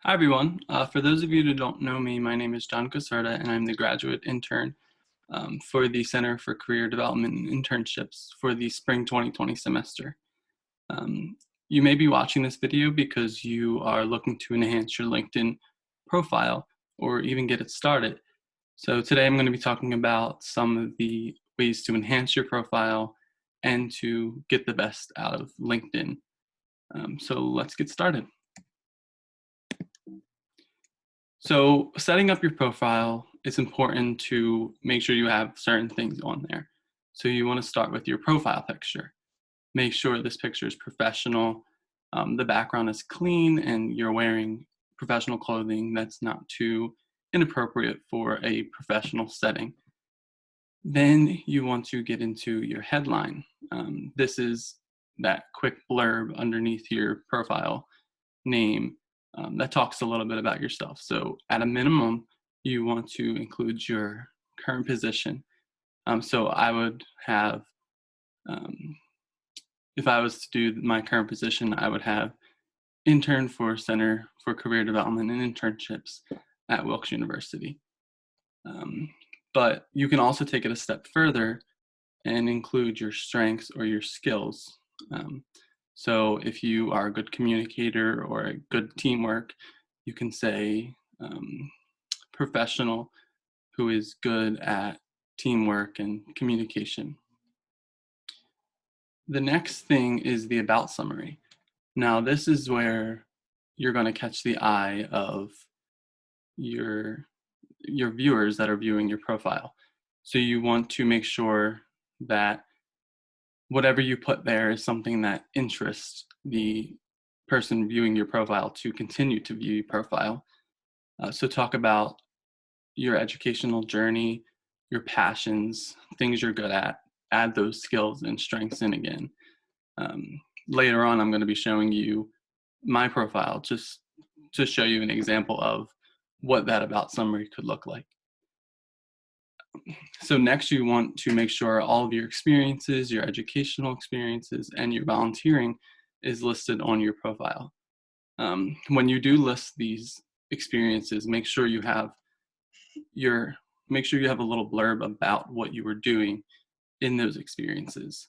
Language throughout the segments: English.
Hi, everyone. For those of you who don't know me, my name is John Caserta, and I'm the graduate intern for the Center for Career Development and Internships for the spring 2020 semester. Um, you may be watching this video because you are looking to enhance your LinkedIn profile or even get it started. So today I'm going to be talking about some of the ways to enhance your profile and to get the best out of LinkedIn. So let's get started. So setting up your profile, it's important to make sure you have certain things on there. So you want to start with your profile picture. Make sure this picture is professional, the background is clean, and you're wearing professional clothing that's not too inappropriate for a professional setting. Then you want to get into your headline. This is that quick blurb underneath your profile name that talks a little bit about yourself. So at a minimum, you want to include your current position. So I would have, um, if I was to do my current position, I would have intern for Center for Career Development and Internships at Wilkes University. Um, but you can also take it a step further and include your strengths or your skills. Um, so if you are a good communicator or a good teamwork, you can say professional who is good at teamwork and communication. The next thing is the about summary. Now, this is where you're going to catch the eye of your your viewers that are viewing your profile. So you want to make sure that whatever you put there is something that interests the person viewing your profile to continue to view your profile. So talk about your educational journey, your passions, things you're good at, add those skills and strengths in again. Later on, I'm going to be showing you my profile just to show you an example of what that about summary could look like. So next you want to make sure all of your experiences, your educational experiences, and your volunteering is listed on your profile. When you do list these experiences, make sure you have a little blurb about what you were doing in those experiences.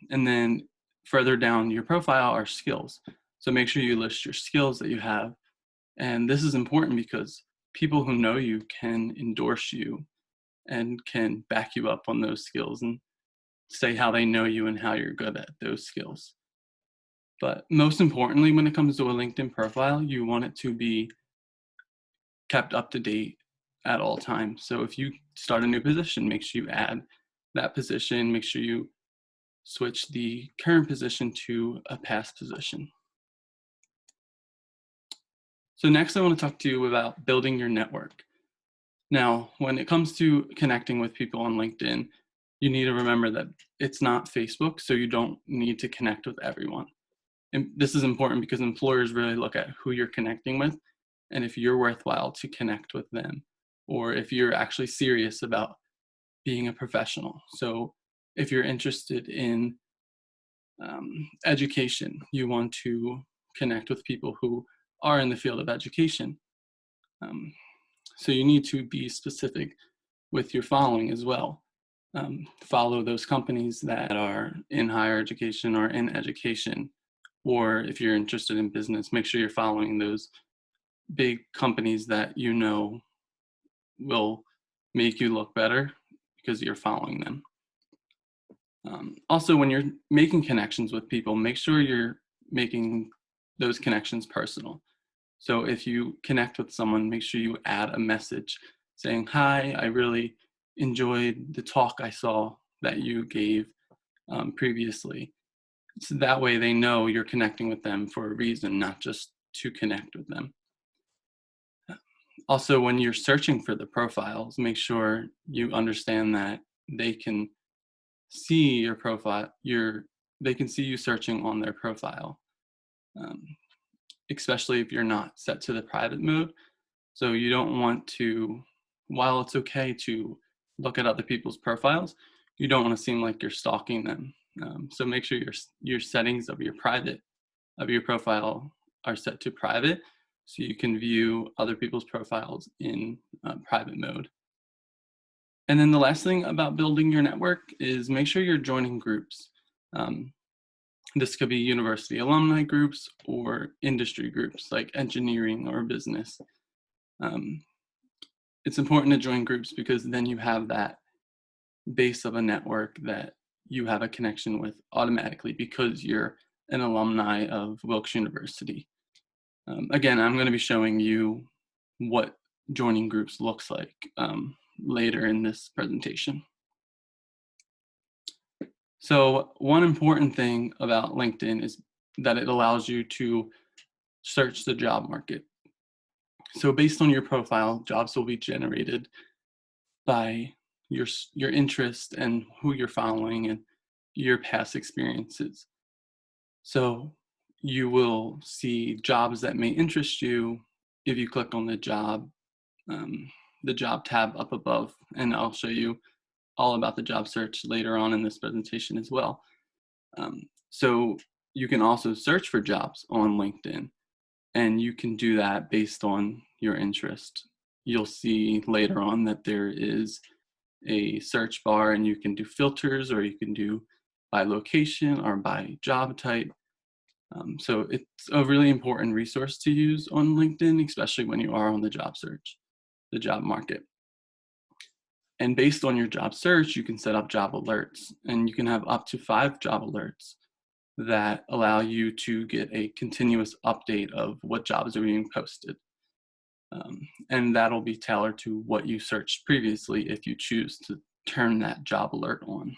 And then further down your profile are skills. So make sure you list your skills that you have. And this is important because people who know you can endorse you and can back you up on those skills and say how they know you and how you're good at those skills. But most importantly, when it comes to a LinkedIn profile, you want it to be kept up to date at all times. So if you start a new position, make sure you add that position, make sure you switch the current position to a past position. So next I want to talk to you about building your network. Now, when it comes to connecting with people on LinkedIn, you need to remember that it's not Facebook, so you don't need to connect with everyone. And this is important because employers really look at who you're connecting with and if you're worthwhile to connect with them, or if you're actually serious about being a professional. So if you're interested in education, you want to connect with people who are in the field of education. So you need to be specific with your following as well. Follow those companies that are in higher education or in education, or if you're interested in business, make sure you're following those big companies that you know will make you look better because you're following them. Also, when you're making connections with people, make sure you're making those connections personal. So if you connect with someone, make sure you add a message saying, "Hi, I really enjoyed the talk I saw that you gave previously." So that way they know you're connecting with them for a reason, not just to connect with them. Also, when you're searching for the profiles, make sure you understand that they can see your profile, they can see you searching on their profile, um, especially if you're not set to the private mode. So you don't want to, while it's okay to look at other people's profiles, you don't want to seem like you're stalking them. So make sure your settings of your private of your profile are set to private, so you can view other people's profiles in private mode. And then the last thing about building your network is make sure you're joining groups. This could be university alumni groups or industry groups like engineering or business. It's important to join groups because then you have that base of a network that you have a connection with automatically because you're an alumni of Wilkes University. Again, I'm going to be showing you what joining groups looks like later in this presentation. So one important thing about LinkedIn is that it allows you to search the job market. So based on your profile, jobs will be generated by your interest and who you're following and your past experiences. So you will see jobs that may interest you if you click on the job tab up above, and I'll show you all about the job search later on in this presentation as well. So you can also search for jobs on LinkedIn, and you can do that based on your interest. You'll see later on that there is a search bar, and you can do filters, or you can do by location or by job type. So it's a really important resource to use on LinkedIn, especially when you are on the job search, the job market. And based on your job search, you can set up job alerts, and you can have up to 5 job alerts that allow you to get a continuous update of what jobs are being posted. And that'll be tailored to what you searched previously if you choose to turn that job alert on.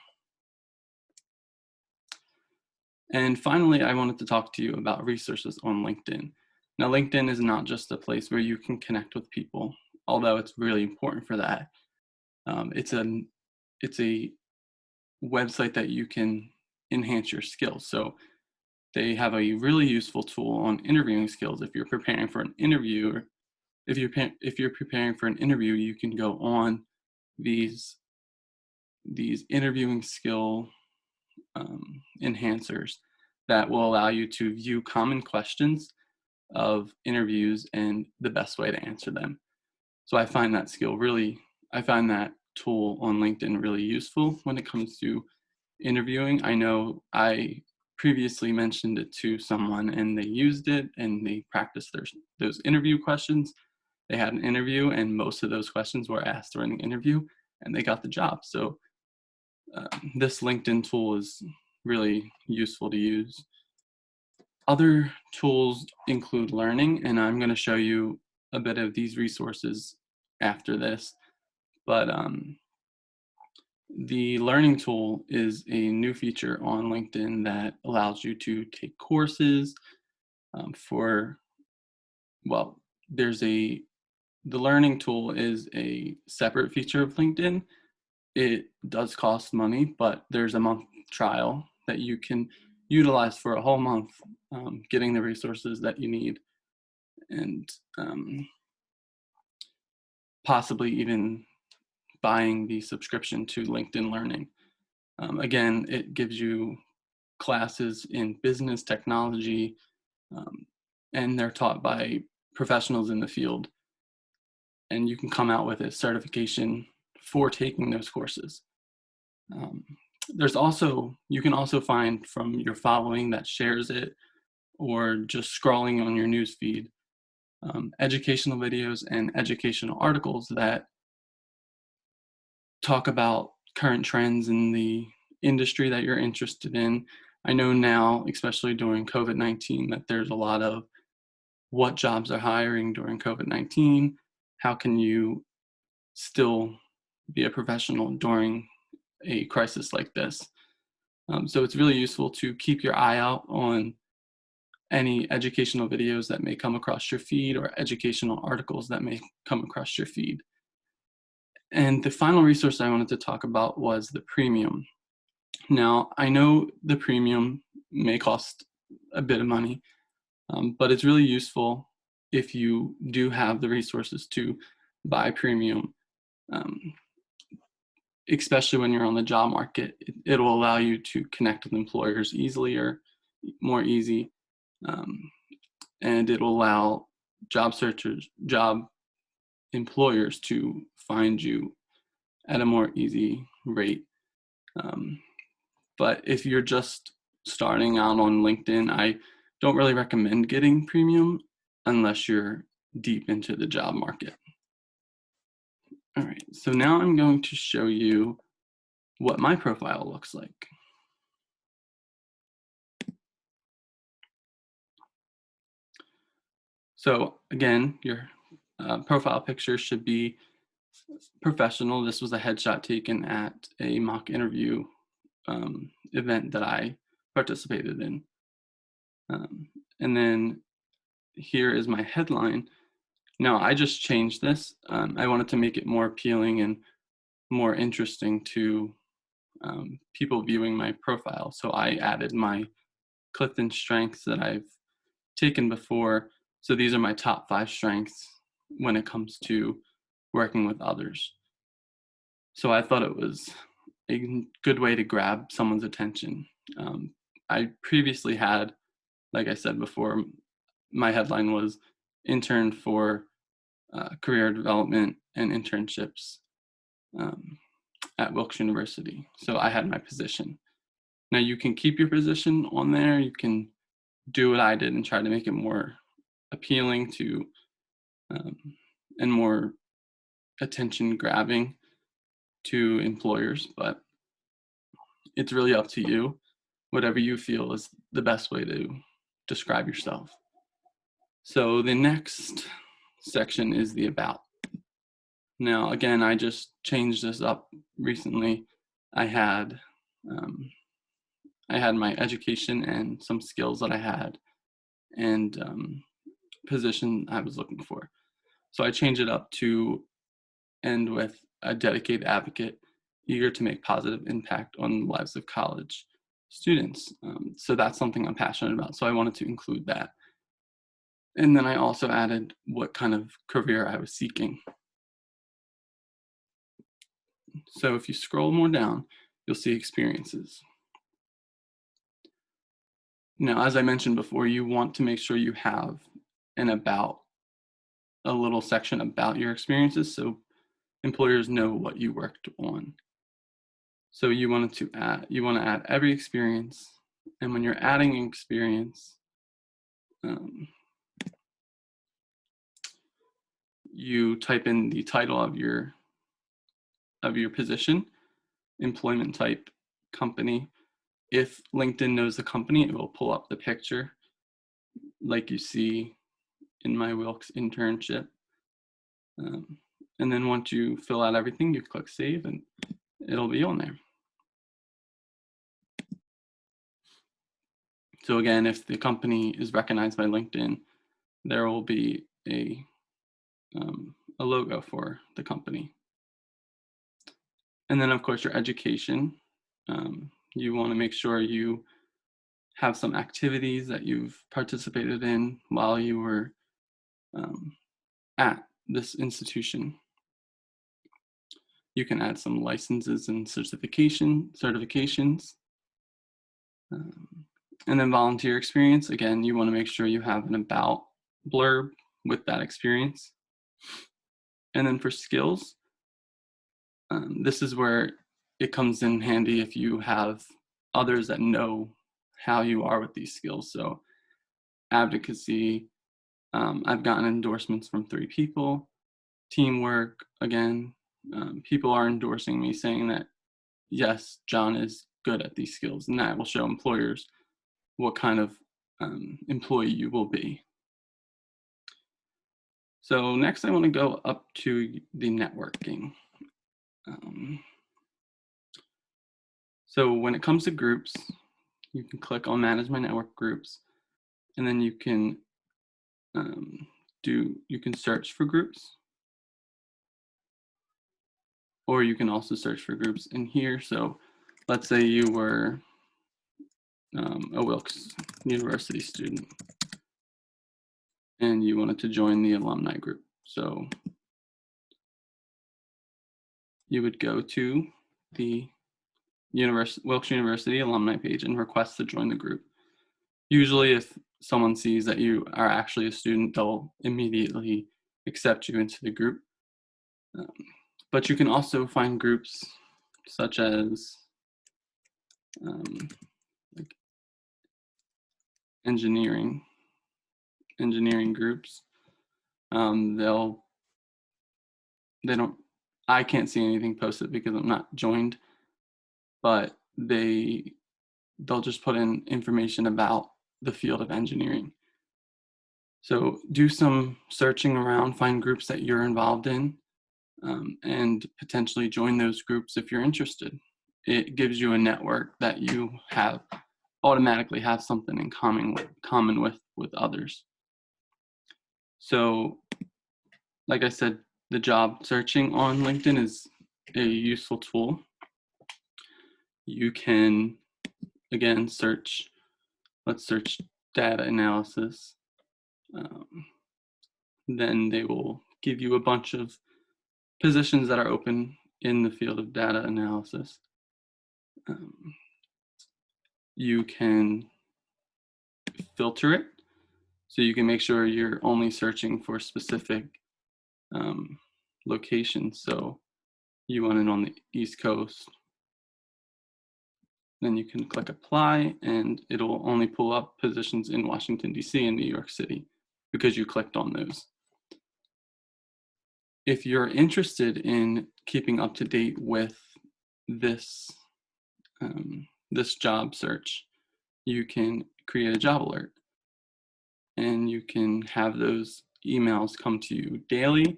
And finally, I wanted to talk to you about resources on LinkedIn. Now, LinkedIn is not just a place where you can connect with people, although it's really important for that. It's a website that you can enhance your skills. So they have a really useful tool on interviewing skills. If you're preparing for an interview, or if you're preparing for an interview, you can go on these interviewing skill enhancers that will allow you to view common questions of interviews and the best way to answer them. So I find that tool on LinkedIn really useful when it comes to interviewing. I know I previously mentioned it to someone and they used it and they practiced those interview questions. They had an interview and most of those questions were asked during the interview and they got the job. So this LinkedIn tool is really useful to use. Other tools include learning, and I'm going to show you a bit of these resources after this. But the learning tool is a new feature on LinkedIn that allows you to take courses the learning tool is a separate feature of LinkedIn. It does cost money, but there's a month trial that you can utilize for a whole month, getting the resources that you need, and possibly even buying the subscription to LinkedIn Learning. Again, it gives you classes in business, technology, and they're taught by professionals in the field. And you can come out with a certification for taking those courses. You can also find from your following that shares it or just scrolling on your news feed, educational videos and educational articles that talk about current trends in the industry that you're interested in. I know now, especially during COVID-19, that there's a lot of what jobs are hiring during COVID-19. How can you still be a professional during a crisis like this? So it's really useful to keep your eye out on any educational videos that may come across your feed or educational articles that may come across your feed. And the final resource I wanted to talk about was the premium. Now, I know the premium may cost a bit of money, but it's really useful if you do have the resources to buy premium, especially when you're on the job market. It'll allow you to connect with employers easily or more easy. and it'll allow job employers to find you at a more easy rate. But if you're just starting out on LinkedIn, I don't really recommend getting premium unless you're deep into the job market. All right, so now I'm going to show you what my profile looks like. So again, your profile picture should be professional. This was a headshot taken at a mock interview event that I participated in. And then here is my headline. Now I just changed this. I wanted to make it more appealing and more interesting to people viewing my profile. So I added my Clifton strengths that I've taken before. So these are my top 5 strengths when it comes to working with others. So I thought it was a good way to grab someone's attention. I previously had, like I said before, my headline was intern for career development and internships at Wilkes University. So I had my position. Now you can keep your position on there. You can do what I did and try to make it more appealing to and more attention grabbing to employers, but it's really up to you. Whatever you feel is the best way to describe yourself. So the next section is the about. Now, again, I just changed this up recently. I had my education and some skills that I had and position I was looking for. So I changed it up to end with a dedicated advocate eager to make positive impact on the lives of college students. So that's something I'm passionate about. So I wanted to include that. And then I also added what kind of career I was seeking. So if you scroll more down, you'll see experiences. Now, as I mentioned before, you want to make sure you have an about, a little section about your experiences so employers know what you worked on. So you want to add every experience, and when you're adding an experience, you type in the title of your position, employment type, company. If LinkedIn knows the company, it will pull up the picture like you see in my Wilkes internship. And then once you fill out everything, you click save and it'll be on there. So again, if the company is recognized by LinkedIn, there will be a logo for the company. And then of course your education. You want to make sure you have some activities that you've participated in while you were at this institution. You can add some licenses and certifications. And then volunteer experience. Again, you want to make sure you have an about blurb with that experience. And then for skills, this is where it comes in handy if you have others that know how you are with these skills. So advocacy, I've gotten endorsements from 3 people. Teamwork, again, people are endorsing me saying that, yes, John is good at these skills, and that will show employers what kind of employee you will be. So next I want to go up to the networking. So when it comes to groups, you can click on Manage My Network Groups, and then you can search for groups, or you can also search for groups in here. So let's say you were a Wilkes University student and you wanted to join the alumni group. So you would go to the Wilkes University alumni page and request to join the group. Usually if someone sees that you are actually a student, they'll immediately accept you into the group. But you can also find groups such as like engineering groups. They don't, I can't see anything posted because I'm not joined, but they'll just put in information about the field of engineering. So do some searching around, find groups that you're involved in, and potentially join those groups if you're interested. It gives you a network that you automatically have something in common with others. So, like I said, the job searching on LinkedIn is a useful tool. You can, again, let's search data analysis. Then they will give you a bunch of positions that are open in the field of data analysis. You can filter it, so you can make sure you're only searching for specific locations. So you want it on the East Coast, then you can click apply and it'll only pull up positions in Washington, D.C. and New York City because you clicked on those. If you're interested in keeping up to date with this, this job search, you can create a job alert and you can have those emails come to you daily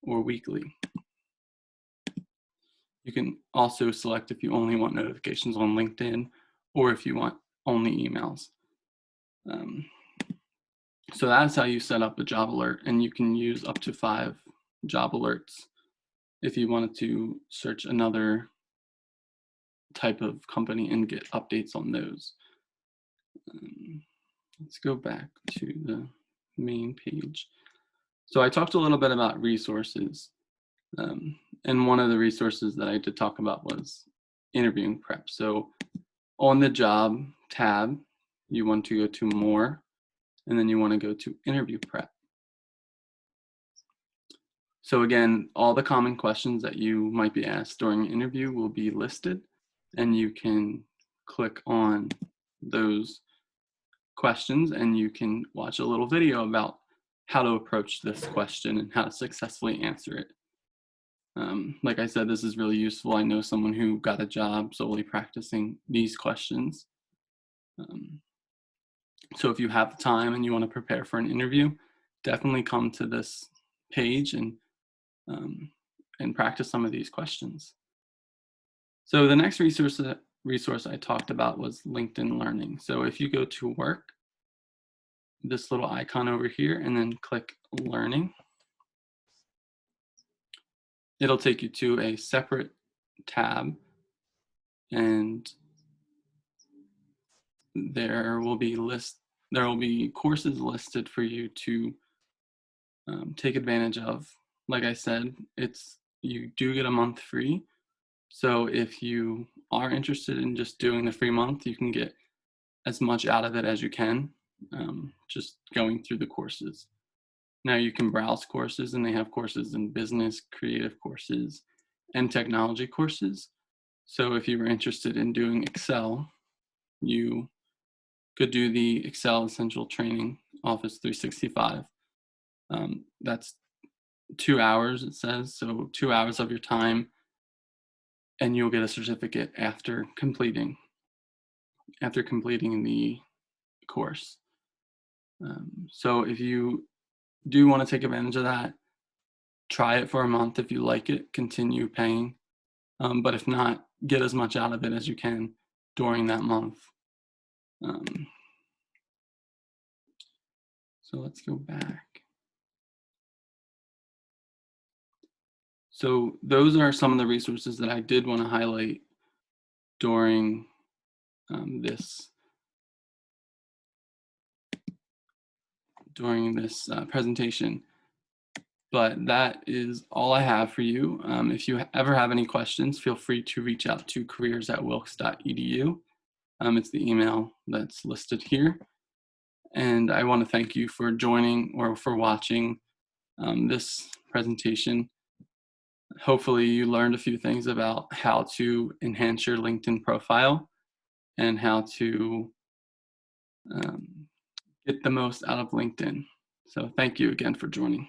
or weekly. You can also select if you only want notifications on LinkedIn or if you want only emails. So that's how you set up a job alert, and you can use up to 5 job alerts if you wanted to search another type of company and get updates on those. Let's go back to the main page. So I talked a little bit about resources. And one of the resources that I did talk about was interviewing prep. So on the job tab, you want to go to more, and then you want to go to interview prep. So again, all the common questions that you might be asked during an interview will be listed, and you can click on those questions and you can watch a little video about how to approach this question and how to successfully answer it. Like I said, this is really useful. I know someone who got a job solely practicing these questions. So if you have the time and you want to prepare for an interview, definitely come to this page and practice some of these questions. So the next resource I talked about was LinkedIn Learning. So if you go to work, this little icon over here, and then click Learning, it'll take you to a separate tab, and there will be courses listed for you to take advantage of. Like I said, you do get a month free. So if you are interested in just doing the free month, you can get as much out of it as you can, just going through the courses. Now you can browse courses, and they have courses in business, creative courses, and technology courses. So if you were interested in doing Excel, you could do the Excel Essential Training Office 365. That's 2 hours, it says, so 2 hours of your time, and you'll get a certificate after completing the course. So if you do want to take advantage of that, try it for a month. If you like it, continue paying. But if not, get as much out of it as you can during that month. So let's go back. So those are some of the resources that I did want to highlight during this presentation. But that is all I have for you. If you ever have any questions, feel free to reach out to careers@wilkes.edu. It's the email that's listed here. And I want to thank you for joining or for watching this presentation. Hopefully you learned a few things about how to enhance your LinkedIn profile and how to get the most out of LinkedIn. So thank you again for joining.